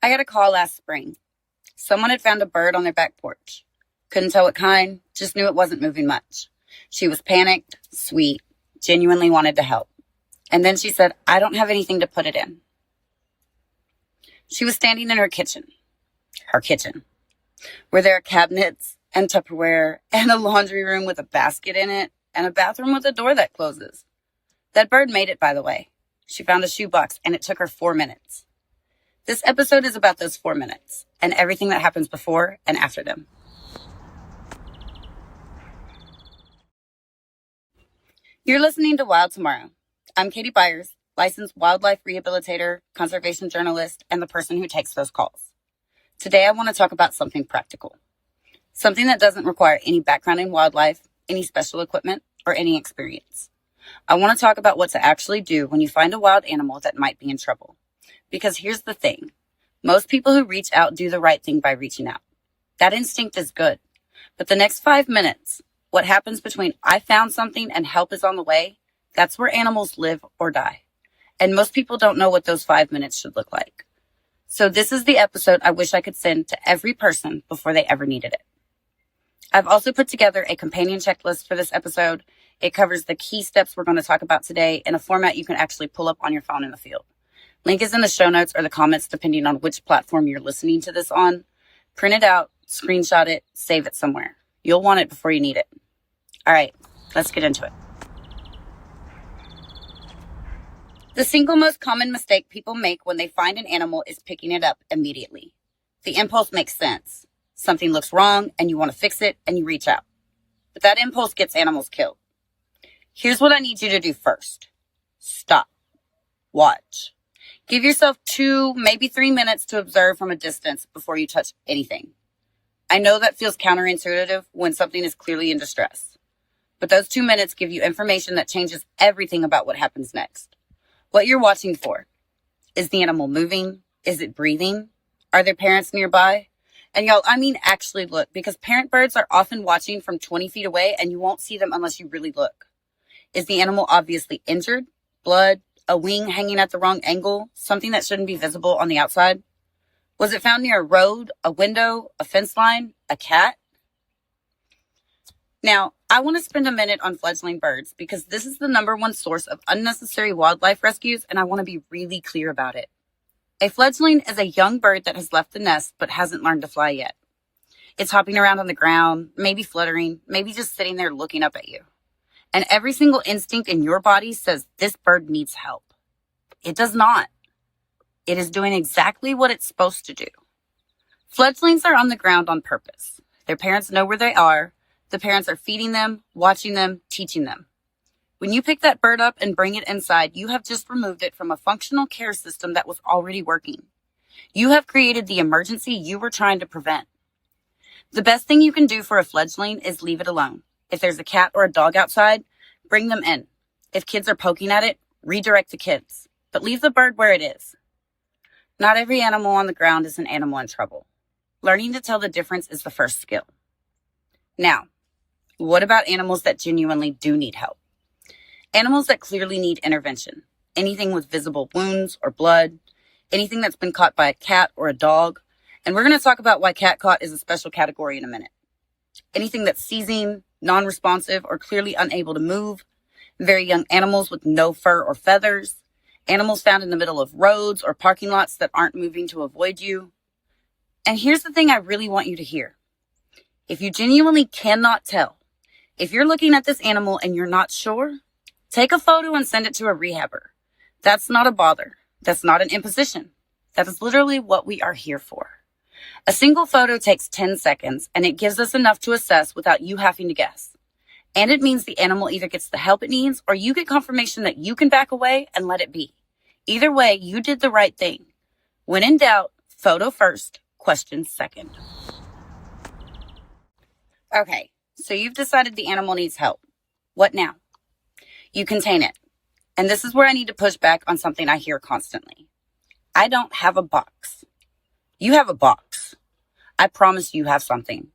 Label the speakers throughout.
Speaker 1: I got a call last spring. Someone had found a bird on their back porch. Couldn't tell what kind, just knew it wasn't moving much. She was panicked, sweet, genuinely wanted to help. And then she said, I don't have anything to put it in. She was standing in her kitchen, where there are cabinets and Tupperware and a laundry room with a basket in it and a bathroom with a door that closes. That bird made it, by the way. She found a shoebox and it took her 4 minutes. This episode is about those 4 minutes and everything that happens before and after them. You're listening to Wild Tomorrow. I'm Katie Byers, licensed wildlife rehabilitator, conservation journalist, and the person who takes those calls. Today, I want to talk about something practical. Something that doesn't require any background in wildlife, any special equipment, or any experience. I want to talk about what to actually do when you find a wild animal that might be in trouble. Because here's the thing. Most people who reach out do the right thing by reaching out. That instinct is good. But the next 5 minutes, what happens between I found something and help is on the way, that's where animals live or die. And most people don't know what those 5 minutes should look like. So this is the episode I wish I could send to every person before they ever needed it. I've also put together a companion checklist for this episode. It covers the key steps we're going to talk about today in a format you can actually pull up on your phone in the field. Link is in the show notes or the comments depending on which platform you're listening to this on. Print it out, screenshot it, save it somewhere. You'll want it before you need it. All right, let's get into it. The single most common mistake people make when they find an animal is picking it up immediately. The impulse makes sense. Something looks wrong and you want to fix it and you reach out. But that impulse gets animals killed. Here's what I need you to do first. Stop. Watch. Give yourself 2, maybe 3 minutes to observe from a distance before you touch anything. I know that feels counterintuitive when something is clearly in distress. But those 2 minutes give you information that changes everything about what happens next. What you're watching for. Is the animal moving? Is it breathing? Are there parents nearby? And y'all, I mean actually look, because parent birds are often watching from 20 feet away and you won't see them unless you really look. Is the animal obviously injured? Blood? A wing hanging at the wrong angle? Something that shouldn't be visible on the outside? Was it found near a road, a window, a fence line, a cat? Now, I want to spend a minute on fledgling birds because this is the #1 source of unnecessary wildlife rescues, and I want to be really clear about it. A fledgling is a young bird that has left the nest but hasn't learned to fly yet. It's hopping around on the ground, maybe fluttering, maybe just sitting there looking up at you. And every single instinct in your body says this bird needs help. It does not. It is doing exactly what it's supposed to do. Fledglings are on the ground on purpose. Their parents know where they are. The parents are feeding them, watching them, teaching them. When you pick that bird up and bring it inside, you have just removed it from a functional care system that was already working. You have created the emergency you were trying to prevent. The best thing you can do for a fledgling is leave it alone. If there's a cat or a dog outside, bring them in. If kids are poking at it, redirect the kids. But leave the bird where it is. Not every animal on the ground is an animal in trouble. Learning to tell the difference is the first skill. Now, what about animals that genuinely do need help? Animals that clearly need intervention. Anything with visible wounds or blood. Anything that's been caught by a cat or a dog. And we're going to talk about why cat caught is a special category in a minute. Anything that's seizing, non-responsive, or clearly unable to move. Very young animals with no fur or feathers. Animals found in the middle of roads or parking lots that aren't moving to avoid you. And here's the thing I really want you to hear. If you genuinely cannot tell, if you're looking at this animal and you're not sure, take a photo and send it to a rehabber. That's not a bother. That's not an imposition. That is literally what we are here for. A single photo takes 10 seconds and it gives us enough to assess without you having to guess. And it means the animal either gets the help it needs or you get confirmation that you can back away and let it be. Either way, you did the right thing. When in doubt, photo first, questions second. Okay, so you've decided the animal needs help. What now? You contain it. And this is where I need to push back on something I hear constantly. I don't have a box. You have a box. I promise you have something.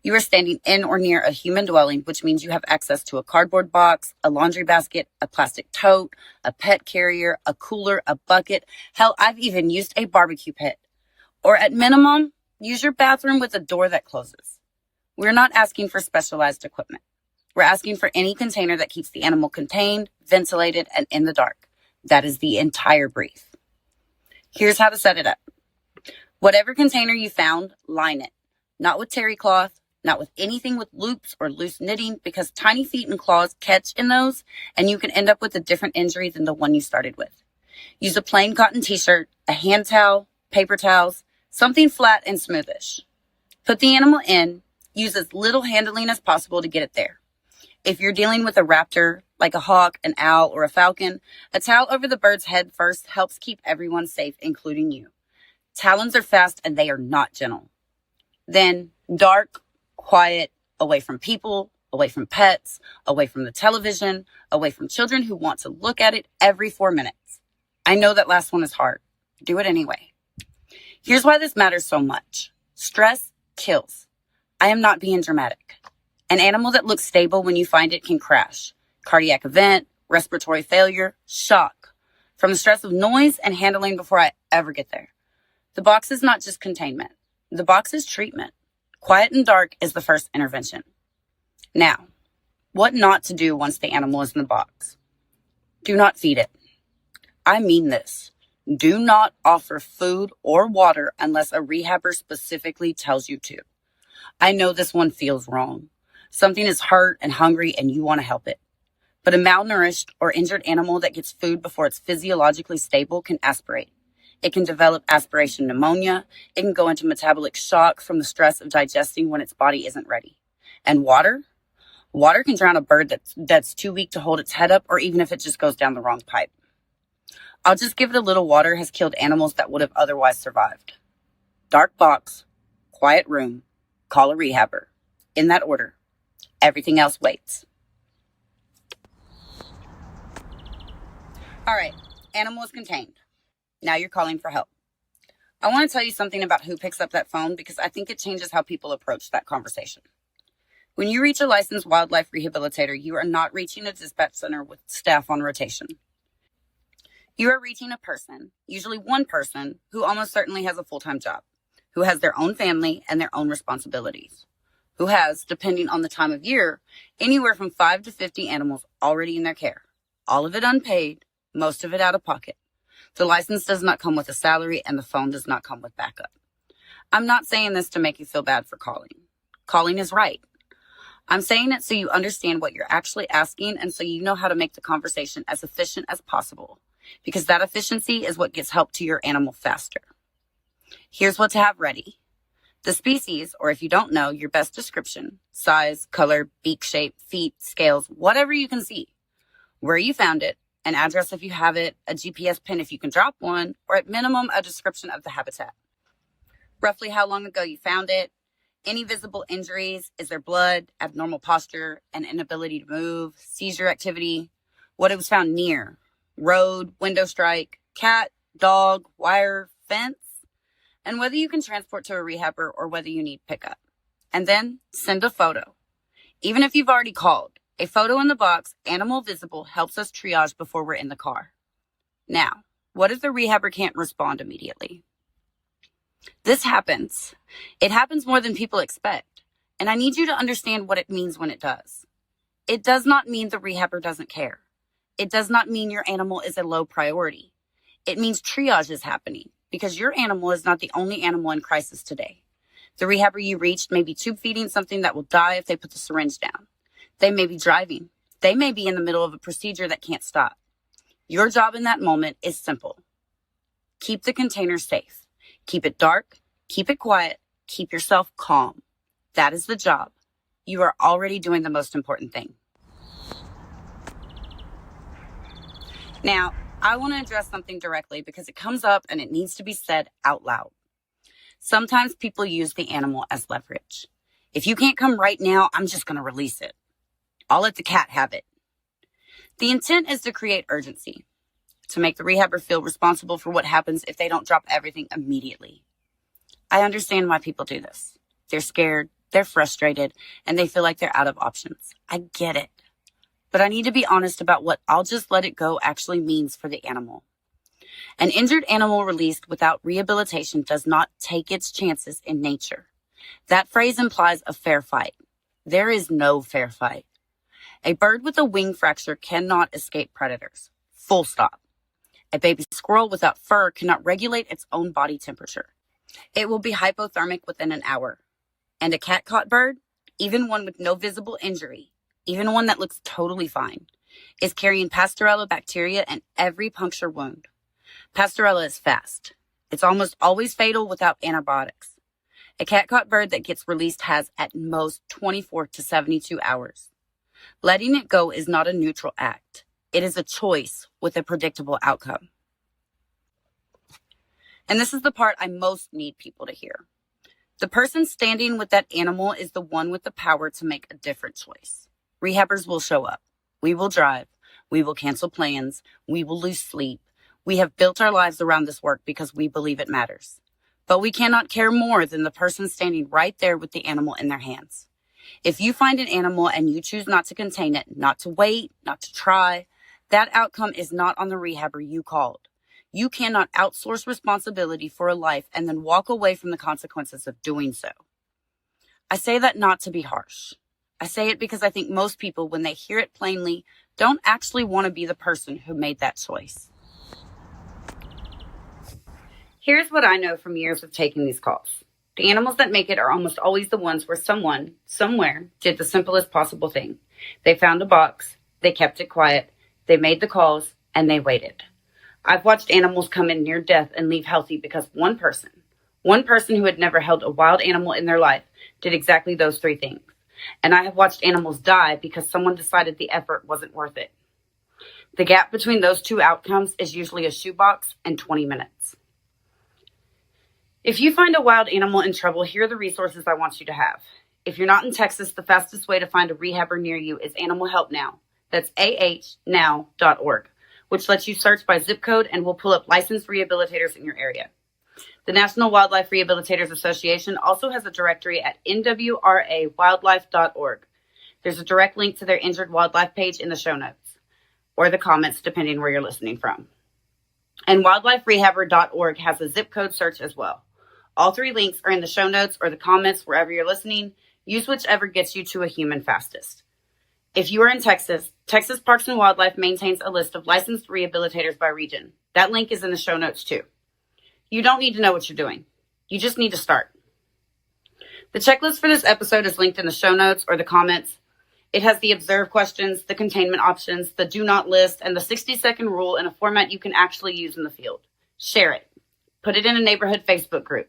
Speaker 1: You are standing in or near a human dwelling, which means you have access to a cardboard box, a laundry basket, a plastic tote, a pet carrier, a cooler, a bucket. Hell, I've even used a barbecue pit. Or at minimum, use your bathroom with a door that closes. We're not asking for specialized equipment. We're asking for any container that keeps the animal contained, ventilated, and in the dark. That is the entire brief. Here's how to set it up. Whatever container you found, line it. Not with terry cloth, not with anything with loops or loose knitting, because tiny feet and claws catch in those, and you can end up with a different injury than the one you started with. Use a plain cotton t-shirt, a hand towel, paper towels, something flat and smoothish. Put the animal in, use as little handling as possible to get it there. If you're dealing with a raptor, like a hawk, an owl, or a falcon, a towel over the bird's head first helps keep everyone safe, including you. Talons are fast and they are not gentle. Then, dark, quiet, away from people, away from pets, away from the television, away from children who want to look at it every 4 minutes. I know that last one is hard. Do it anyway. Here's why this matters so much. Stress kills. I am not being dramatic. An animal that looks stable when you find it can crash. Cardiac event, respiratory failure, shock. From the stress of noise and handling before I ever get there. The box is not just containment. The box is treatment. Quiet and dark is the first intervention. Now, what not to do once the animal is in the box? Do not feed it. I mean this. Do not offer food or water unless a rehabber specifically tells you to. I know this one feels wrong. Something is hurt and hungry and you want to help it. But a malnourished or injured animal that gets food before it's physiologically stable can aspirate. It can develop aspiration pneumonia. It can go into metabolic shock from the stress of digesting when its body isn't ready. And water? Water can drown a bird that's too weak to hold its head up, or even if it just goes down the wrong pipe. I'll just give it a little water has killed animals that would have otherwise survived. Dark box, quiet room, call a rehabber. In that order. Everything else waits. All right, animal is contained. Now you're calling for help. I want to tell you something about who picks up that phone because I think it changes how people approach that conversation. When you reach a licensed wildlife rehabilitator, you are not reaching a dispatch center with staff on rotation. You are reaching a person, usually one person, who almost certainly has a full-time job, who has their own family and their own responsibilities, who has, depending on the time of year, anywhere from 5 to 50 animals already in their care, all of it unpaid, most of it out of pocket. The license does not come with a salary and the phone does not come with backup. I'm not saying this to make you feel bad for calling. Calling is right. I'm saying it so you understand what you're actually asking and so you know how to make the conversation as efficient as possible, because that efficiency is what gets help to your animal faster. Here's what to have ready. The species, or if you don't know, your best description, size, color, beak shape, feet, scales, whatever you can see, where you found it, an address if you have it, a GPS pin if you can drop one, or at minimum, a description of the habitat. Roughly how long ago you found it, any visible injuries, is there blood, abnormal posture, an inability to move, seizure activity, what it was found near, road, window strike, cat, dog, wire, fence, and whether you can transport to a rehabber or whether you need pickup. And then send a photo. Even if you've already called, a photo in the box, animal visible, helps us triage before we're in the car. Now, what if the rehabber can't respond immediately? This happens. It happens more than people expect. And I need you to understand what it means when it does. It does not mean the rehabber doesn't care. It does not mean your animal is a low priority. It means triage is happening because your animal is not the only animal in crisis today. The rehabber you reached may be tube feeding something that will die if they put the syringe down. They may be driving. They may be in the middle of a procedure that can't stop. Your job in that moment is simple. Keep the container safe. Keep it dark. Keep it quiet. Keep yourself calm. That is the job. You are already doing the most important thing. Now, I want to address something directly because it comes up and it needs to be said out loud. Sometimes people use the animal as leverage. If you can't come right now, I'm just going to release it. I'll let the cat have it. The intent is to create urgency, to make the rehabber feel responsible for what happens if they don't drop everything immediately. I understand why people do this. They're scared, they're frustrated, and they feel like they're out of options. I get it. But I need to be honest about what I'll just let it go actually means for the animal. An injured animal released without rehabilitation does not take its chances in nature. That phrase implies a fair fight. There is no fair fight. A bird with a wing fracture cannot escape predators. Full stop. A baby squirrel without fur cannot regulate its own body temperature. It will be hypothermic within an hour. And a cat-caught bird, even one with no visible injury, even one that looks totally fine, is carrying Pasteurella bacteria in every puncture wound. Pasteurella is fast. It's almost always fatal without antibiotics. A cat-caught bird that gets released has at most 24 to 72 hours. Letting it go is not a neutral act. It is a choice with a predictable outcome. And this is the part I most need people to hear. The person standing with that animal is the one with the power to make a different choice. Rehabbers will show up. We will drive. We will cancel plans. We will lose sleep. We have built our lives around this work because we believe it matters. But we cannot care more than the person standing right there with the animal in their hands. If you find an animal and you choose not to contain it, not to wait, not to try, that outcome is not on the rehabber you called. You cannot outsource responsibility for a life and then walk away from the consequences of doing so. I say that not to be harsh. I say it because I think most people, when they hear it plainly, don't actually want to be the person who made that choice. Here's what I know from years of taking these calls. The animals that make it are almost always the ones where someone, somewhere, did the simplest possible thing. They found a box, they kept it quiet, they made the calls, and they waited. I've watched animals come in near death and leave healthy because one person who had never held a wild animal in their life, did exactly those three things. And I have watched animals die because someone decided the effort wasn't worth it. The gap between those two outcomes is usually a shoebox and 20 minutes. If you find a wild animal in trouble, here are the resources I want you to have. If you're not in Texas, the fastest way to find a rehabber near you is Animal Help Now. That's ahnow.org, which lets you search by zip code and will pull up licensed rehabilitators in your area. The National Wildlife Rehabilitators Association also has a directory at nwrawildlife.org. There's a direct link to their injured wildlife page in the show notes, or the comments, depending where you're listening from. And wildliferehabber.org has a zip code search as well. All three links are in the show notes or the comments wherever you're listening. Use whichever gets you to a human fastest. If you are in Texas, Texas Parks and Wildlife maintains a list of licensed rehabilitators by region. That link is in the show notes too. You don't need to know what you're doing. You just need to start. The checklist for this episode is linked in the show notes or the comments. It has the observe questions, the containment options, the do not list, and the 60-second rule in a format you can actually use in the field. Share it. Put it in a neighborhood Facebook group.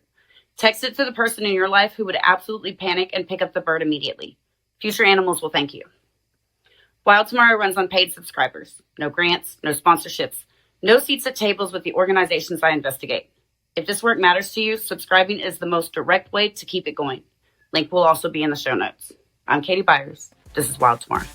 Speaker 1: Text it to the person in your life who would absolutely panic and pick up the bird immediately. Future animals will thank you. Wild Tomorrow runs on paid subscribers. No grants, no sponsorships, no seats at tables with the organizations I investigate. If this work matters to you, subscribing is the most direct way to keep it going. Link will also be in the show notes. I'm Katie Byers. This is Wild Tomorrow.